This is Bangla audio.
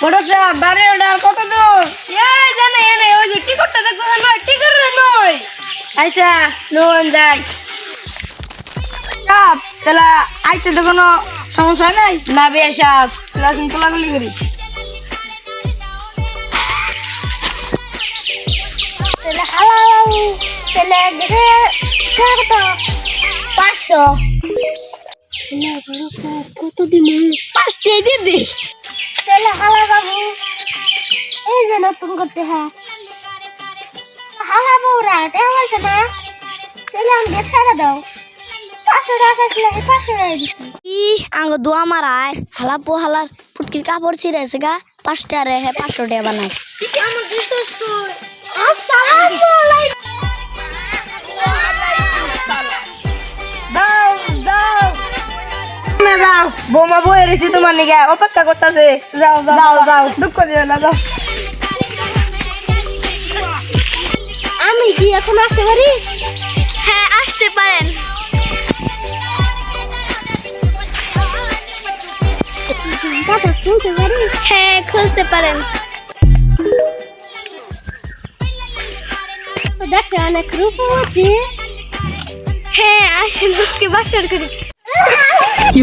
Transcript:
বড় সাহেব বাড়ি ওটার কত দূর? এই জানে এনে ওই যে টিকিটটা দেখছো না, টিকিট রে নই। আইসা নোন যাই। সাহেব তাহলে আইতে তো কোনো সমস্যা নাই? না বে সাহেব, লাসিন তোলাগুলি করি। তাহলে হালা তাহলে দেখে কত 500 কত দিন 5টি দিদি। তাহলে হালা বাবু এই যে নতুন করতে হ্যাঁ হালা বউরা এটা বলছে না তাহলে আমাকে ছাড়া দাও 500 টাকা আসলে 500 টাকা দিচ্ছি আঙ্গ দোয়া মারায় হালা পো হালার ফুটকির কাপড় ছিঁড়েছে গা 5 টাকা রে 500 টাকা বানায় আমার দিছস তো আসসালামু আলাইকুম দাও দাও না দাও, বোমা বয়ে রেছি তোমার নিকে অপেক্ষা করতেছে। যাও যাও যাও, দুঃখ দিও না, যাও। আমি কি এখন আসতে পারি? হ্যাঁ আসতে পারেন। দাদা খুলতে পারি? হ্যাঁ খুলতে পারেন। দেখে অনেক রূপবতী। হ্যাঁ আসেন আজকে বাসার করি। কি